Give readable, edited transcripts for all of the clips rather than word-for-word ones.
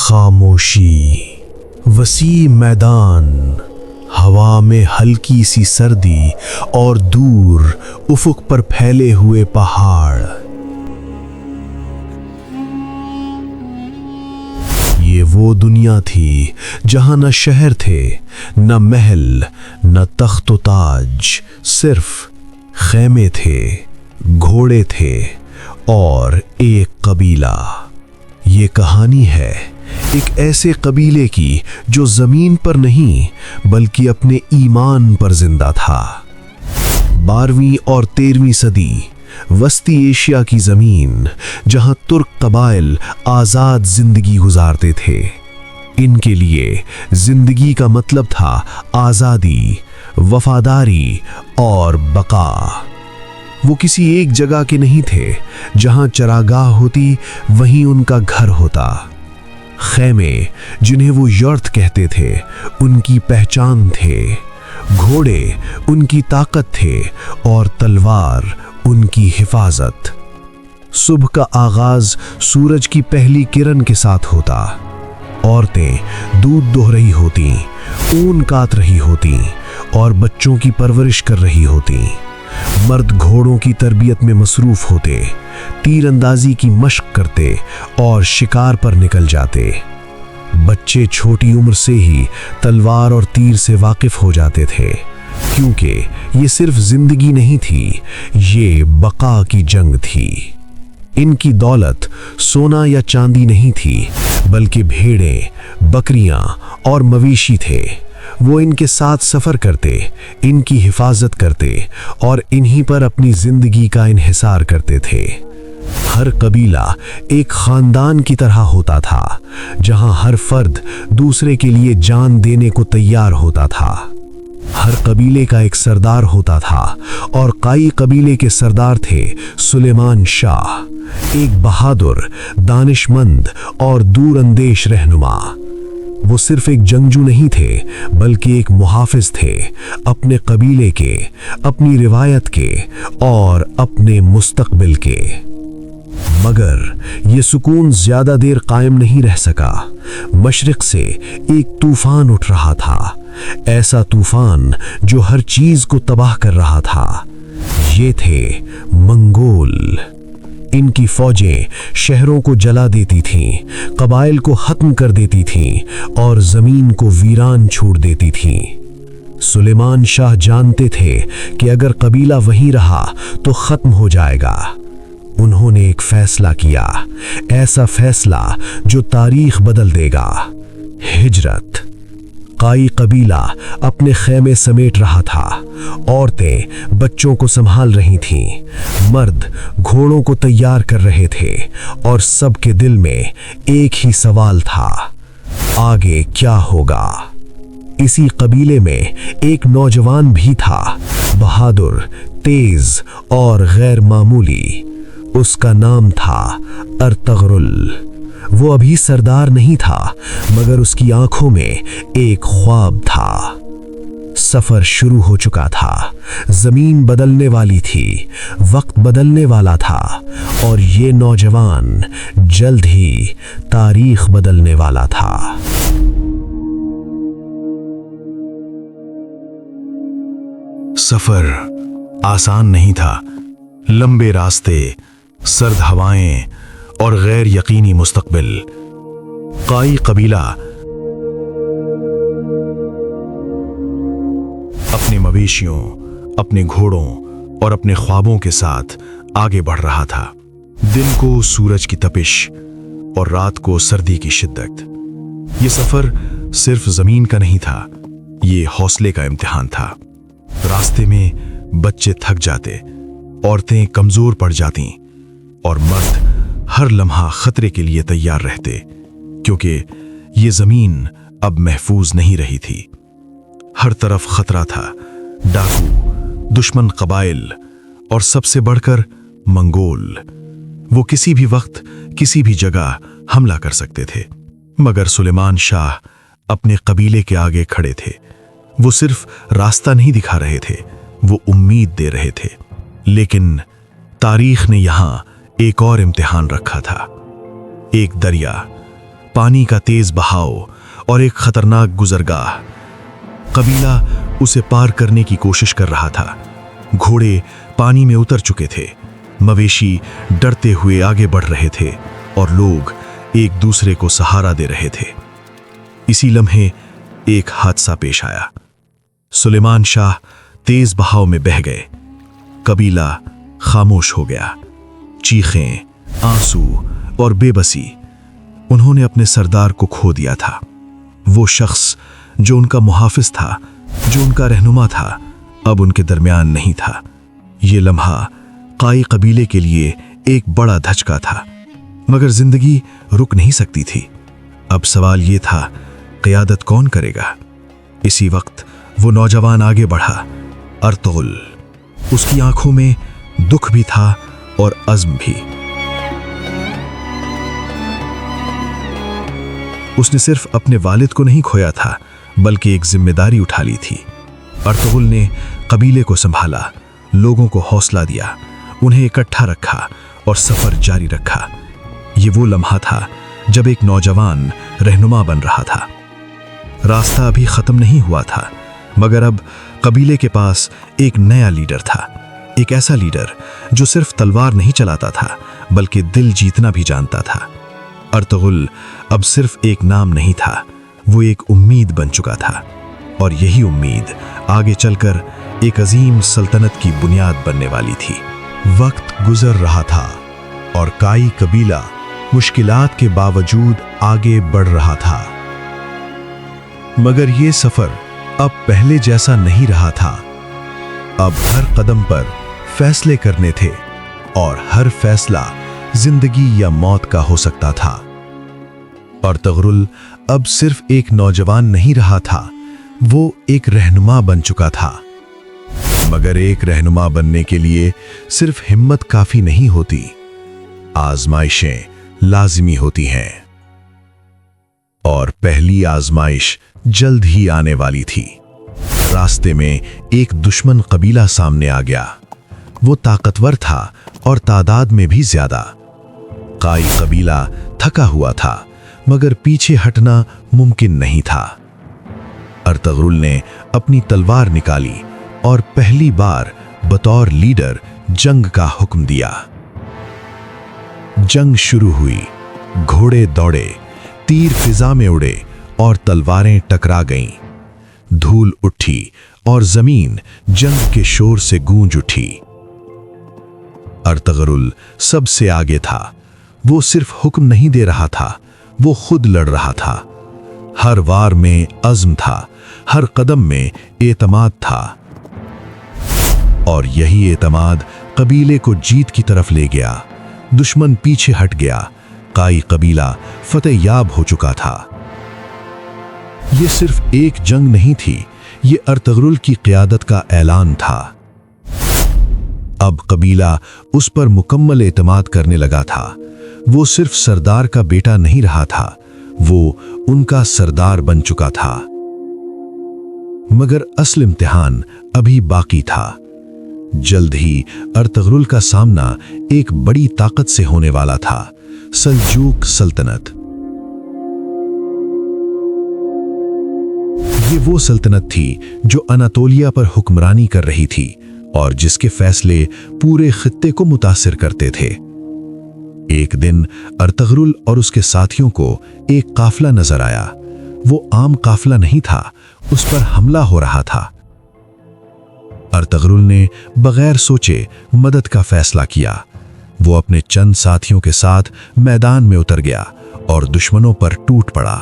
خاموشی، وسیع میدان، ہوا میں ہلکی سی سردی اور دور افق پر پھیلے ہوئے پہاڑ۔ یہ وہ دنیا تھی جہاں نہ شہر تھے، نہ محل، نہ تخت و تاج، صرف خیمے تھے، گھوڑے تھے اور ایک قبیلہ۔ یہ کہانی ہے ایک ایسے قبیلے کی جو زمین پر نہیں بلکہ اپنے ایمان پر زندہ تھا۔ 12ویں اور 13ویں صدی، وسطی ایشیا کی زمین جہاں ترک قبائل آزاد زندگی گزارتے تھے۔ ان کے لیے زندگی کا مطلب تھا آزادی، وفاداری اور بقا۔ وہ کسی ایک جگہ کے نہیں تھے، جہاں چراگاہ ہوتی وہیں ان کا گھر ہوتا۔ خیمے جنہیں وہ یورت کہتے تھے ان کی پہچان تھے، گھوڑے ان کی طاقت تھے اور تلوار ان کی حفاظت۔ صبح کا آغاز سورج کی پہلی کرن کے ساتھ ہوتا۔ عورتیں دودھ دوہ رہی ہوتیں، اون کاٹ رہی ہوتیں اور بچوں کی پرورش کر رہی ہوتیں۔ مرد گھوڑوں کی تربیت میں مصروف ہوتے، تیر اندازی کی مشق کرتے اور شکار پر نکل جاتے۔ بچے چھوٹی عمر سے ہی تلوار اور تیر سے واقف ہو جاتے تھے، کیونکہ یہ صرف زندگی نہیں تھی، یہ بقا کی جنگ تھی۔ ان کی دولت سونا یا چاندی نہیں تھی، بلکہ بھیڑیں، بکریاں اور مویشی تھے۔ وہ ان کے ساتھ سفر کرتے، ان کی حفاظت کرتے اور انہی پر اپنی زندگی کا انحصار کرتے تھے۔ ہر قبیلہ ایک خاندان کی طرح ہوتا تھا، جہاں ہر فرد دوسرے کے لیے جان دینے کو تیار ہوتا تھا۔ ہر قبیلے کا ایک سردار ہوتا تھا، اور قائی قبیلے کے سردار تھے سلیمان شاہ، ایک بہادر، دانش مند اور دور اندیش رہنما۔ وہ صرف ایک جنگجو نہیں تھے، بلکہ ایک محافظ تھے، اپنے قبیلے کے، اپنی روایت کے اور اپنے مستقبل کے۔ مگر یہ سکون زیادہ دیر قائم نہیں رہ سکا۔ مشرق سے ایک طوفان اٹھ رہا تھا، ایسا طوفان جو ہر چیز کو تباہ کر رہا تھا۔ یہ تھے منگول۔ ان کی فوجیں شہروں کو جلا دیتی تھیں، قبائل کو ختم کر دیتی تھیں اور زمین کو ویران چھوڑ دیتی تھیں۔ سلیمان شاہ جانتے تھے کہ اگر قبیلہ وہیں رہا تو ختم ہو جائے گا۔ انہوں نے ایک فیصلہ کیا، ایسا فیصلہ جو تاریخ بدل دے گا: ہجرت۔ قائی قبیلہ اپنے خیمے سمیٹ رہا تھا، عورتیں بچوں کو سنبھال رہی تھیں، مرد گھوڑوں کو تیار کر رہے تھے، اور سب کے دل میں ایک ہی سوال تھا: آگے کیا ہوگا؟ اسی قبیلے میں ایک نوجوان بھی تھا، بہادر، تیز اور غیر معمولی۔ اس کا نام تھا ارطغرل۔ وہ ابھی سردار نہیں تھا، مگر اس کی آنکھوں میں ایک خواب تھا۔ سفر شروع ہو چکا تھا، زمین بدلنے والی تھی، وقت بدلنے والا تھا، اور یہ نوجوان جلد ہی تاریخ بدلنے والا تھا۔ سفر آسان نہیں تھا۔ لمبے راستے، سرد ہوائیں اور غیر یقینی مستقبل۔ قائی قبیلہ اپنے مویشیوں، اپنے گھوڑوں اور اپنے خوابوں کے ساتھ آگے بڑھ رہا تھا۔ دن کو سورج کی تپش اور رات کو سردی کی شدت۔ یہ سفر صرف زمین کا نہیں تھا، یہ حوصلے کا امتحان تھا۔ راستے میں بچے تھک جاتے، عورتیں کمزور پڑ جاتیں، اور مرد ہر لمحہ خطرے کے لیے تیار رہتے، کیونکہ یہ زمین اب محفوظ نہیں رہی تھی۔ ہر طرف خطرہ تھا، ڈاکو، دشمن قبائل اور سب سے بڑھ کر منگول۔ وہ کسی بھی وقت کسی بھی جگہ حملہ کر سکتے تھے، مگر سلیمان شاہ اپنے قبیلے کے آگے کھڑے تھے۔ وہ صرف راستہ نہیں دکھا رہے تھے، وہ امید دے رہے تھے۔ لیکن تاریخ نے یہاں ایک اور امتحان رکھا تھا۔ ایک دریا पानी का तेज बहाव और एक खतरनाक गुजरगाह। कबीला उसे पार करने की कोशिश कर रहा था। घोड़े पानी में उतर चुके थे, मवेशी डरते हुए आगे बढ़ रहे थे और लोग एक दूसरे को सहारा दे रहे थे। इसी लम्हे एक हादसा पेश आया। सुलेमान शाह तेज बहाव में बह गए। कबीला खामोश हो गया। चीखें, आंसू और बेबसी। उन्होंने अपने सरदार को खो दिया था। वो शख्स जो उनका मुहाफिज था, जो उनका रहनुमा था, अब उनके दरमियान नहीं था। ये लम्हा काई कबीले के लिए एक बड़ा धचका था, मगर जिंदगी रुक नहीं सकती थी। अब सवाल ये था, क़यादत कौन करेगा? इसी वक्त वो नौजवान आगे बढ़ा, अर्तुगरुल। उसकी आंखों में दुख भी था और अज़्म भी। उसने सिर्फ अपने वालिद को नहीं खोया था, बल्कि एक जिम्मेदारी उठा ली थी। अर्तुगरुल ने कबीले को संभाला, लोगों को हौसला दिया, उन्हें इकट्ठा रखा और सफर जारी रखा। ये वो लम्हा था जब एक नौजवान रहनुमा बन रहा था। रास्ता अभी खत्म नहीं हुआ था, मगर अब कबीले के पास एक नया लीडर था। एक ऐसा लीडर जो सिर्फ तलवार नहीं चलाता था, बल्कि दिल जीतना भी जानता था। अर्तुगरुल अब सिर्फ एक नाम नहीं था, वो एक उम्मीद बन चुका था, और यही उम्मीद आगे चलकर एक अजीम सल्तनत की बुनियाद बनने वाली थी। वक्त गुजर रहा था और काई कबीला मुश्किलात के बावजूद आगे बढ़ रहा था। मगर ये सफर अब पहले जैसा नहीं रहा था। अब हर कदम पर फैसले करने थे और हर फैसला जिंदगी या मौत का हो सकता था। अर्तुगरुल अब सिर्फ एक नौजवान नहीं रहा था, वो एक रहनुमा बन चुका था। मगर एक रहनुमा बनने के लिए सिर्फ हिम्मत काफी नहीं होती, आजमाइशें लाजिमी होती हैं। और पहली आजमाइश जल्द ही आने वाली थी। रास्ते में एक दुश्मन कबीला सामने आ गया। वो ताकतवर था और तादाद में भी ज्यादा। काई कबीला थका हुआ था, मगर पीछे हटना मुमकिन नहीं था। अर्तुगरुल ने अपनी तलवार निकाली और पहली बार बतौर लीडर जंग का हुक्म दिया। जंग शुरू हुई। घोड़े दौड़े, तीर फिजा में उड़े और तलवारें टकरा गईं। धूल उठी और जमीन जंग के शोर से गूंज उठी। अर्तुगरुल सबसे आगे था। वो सिर्फ हुक्म नहीं दे रहा था, वो खुद लड़ रहा था। हर वार में अज़्म था, हर कदम में एतमाद था, और यही एतमाद कबीले को जीत की तरफ ले गया। दुश्मन पीछे हट गया। काई कबीला फतेह याब हो चुका था। ये सिर्फ एक जंग नहीं थी, ये अर्तुगरुल की क़यादत का ऐलान था। अब कबीला उस पर मुकम्मल एतमाद करने लगा था। वो सिर्फ सरदार का बेटा नहीं रहा था, वो उनका सरदार बन चुका था। मगर असल इम्तिहान अभी बाकी था। जल्द ही अर्तुगरुल का सामना एक बड़ी ताकत से होने वाला था, सल्जूक सल्तनत। ये वो सल्तनत थी जो अनातोलिया पर हुक्मरानी कर रही थी और जिसके फैसले पूरे खित्ते को मुतासिर करते थे। एक दिन अर्तुगरुल और उसके साथियों को एक काफिला नजर आया। वो आम काफिला नहीं था, उस पर हमला हो रहा था। अर्तुगरुल ने बगैर सोचे मदद का फैसला किया। वो अपने चंद साथियों के साथ मैदान में उतर गया और दुश्मनों पर टूट पड़ा।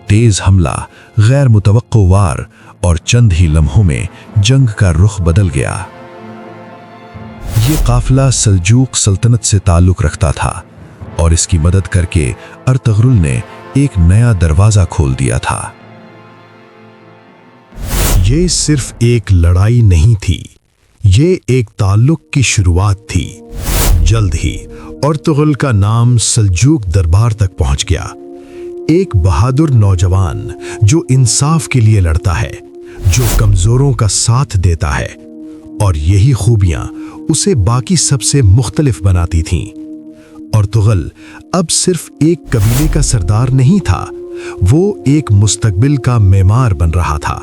तेज हमला, गैर मुतवक्को वार, और चंद ही लम्हों में जंग का रुख बदल गया। ये काफिला सल्जूक सल्तनत से ताल्लुक रखता था और इसकी मदद करके अर्तुगरुल ने एक नया दरवाजा खोल दिया था। ये सिर्फ एक लड़ाई नहीं थी, ये एक ताल्लुक की शुरुआत थी। जल्द ही अर्तुगरुल का नाम सल्जूक दरबार तक पहुंच गया। एक बहादुर नौजवान जो इंसाफ के लिए लड़ता है, जो कमजोरों का साथ देता है, और यही खूबियां उसे बाकी सबसे मुख्तलिफ बनाती थीं। अर्तुगरुल अब सिर्फ एक कबीले का सरदार नहीं था, वो एक मुस्तकबिल का मेमार बन रहा था,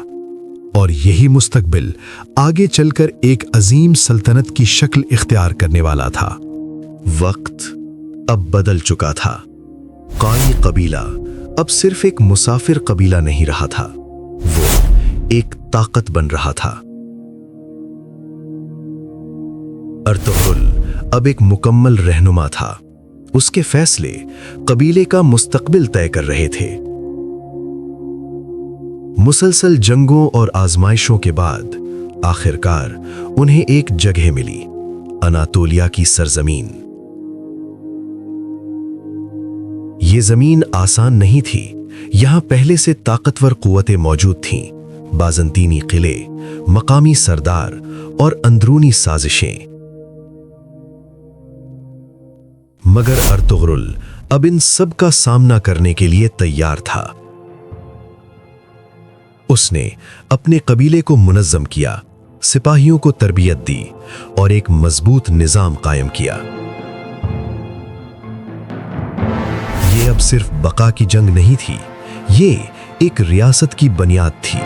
और यही मुस्तकबिल आगे चलकर एक अजीम सल्तनत की शक्ल इख्तियार करने वाला था। वक्त अब बदल चुका था। काई कबीला अब सिर्फ एक मुसाफिर कबीला नहीं रहा था, वो एक ताकत बन रहा था। अर्तुगरुल अब एक मुकम्मल रहनुमा था। उसके फैसले कबीले का मुस्तकबिल तय कर रहे थे। मुसलसल जंगों और आजमाइशों के बाद आखिरकार उन्हें एक जगह मिली, अनातोलिया की सरजमीन। ये जमीन आसान नहीं थी। यहां पहले से ताकतवर कुव्वतें मौजूद थीं, बाज़ंतीनी किले, मकामी सरदार और अंदरूनी साजिशें। मगर अर्तुगरुल अब इन सब का सामना करने के लिए तैयार था। उसने अपने कबीले को मुनज़्ज़म किया, सिपाहियों को तरबियत दी और एक मजबूत निजाम कायम किया। ये अब सिर्फ बका की जंग नहीं थी, ये एक रियासत की बुनियाद थी।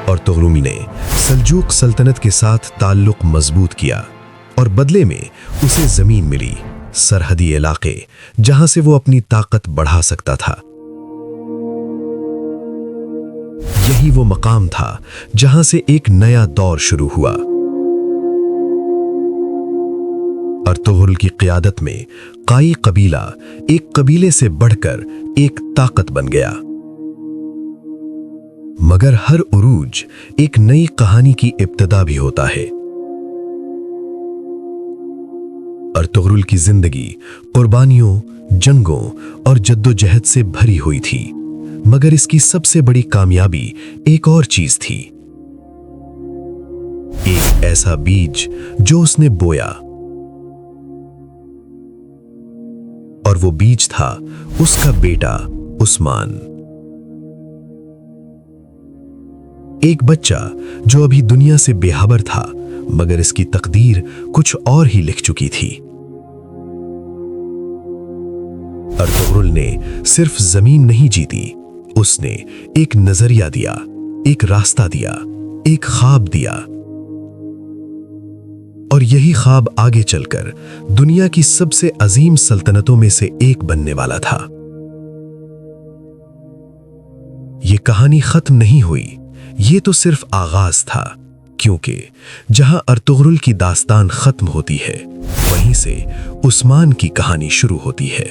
अर्तुगरुल ने सल्जूक सल्तनत के साथ ताल्लुक मजबूत किया और बदले में उसे जमीन मिली, सरहदी इलाके जहां से वो अपनी ताकत बढ़ा सकता था। यही वो मकाम था जहां से एक नया दौर शुरू हुआ। अर्तुगरुल की क़ियादत में काई कबीला एक कबीले से बढ़कर एक ताकत बन गया। मगर हर उरूज एक नई कहानी की इब्तिदा भी होता है। अर्तुगरुल की जिंदगी कुर्बानियों, जंगों और जद्दोजहद से भरी हुई थी, मगर इसकी सबसे बड़ी कामयाबी एक और चीज थी, एक ऐसा बीज जो उसने बोया, और वो बीज था उसका बेटा उस्मान। एक बच्चा जो अभी दुनिया से बेखबर था, मगर इसकी तकदीर कुछ और ही लिख चुकी थी। अर्तुगरुल ने सिर्फ जमीन नहीं जीती, उसने एक नजरिया दिया, एक रास्ता दिया, एक ख्वाब दिया, और यही ख्वाब आगे चलकर दुनिया की सबसे अजीम सल्तनतों में से एक बनने वाला था। ये कहानी खत्म नहीं हुई, ये तो सिर्फ आगाज था, क्योंकि जहां अर्तुगरुल की दास्तान खत्म होती है, वहीं से उस्मान की कहानी शुरू होती है।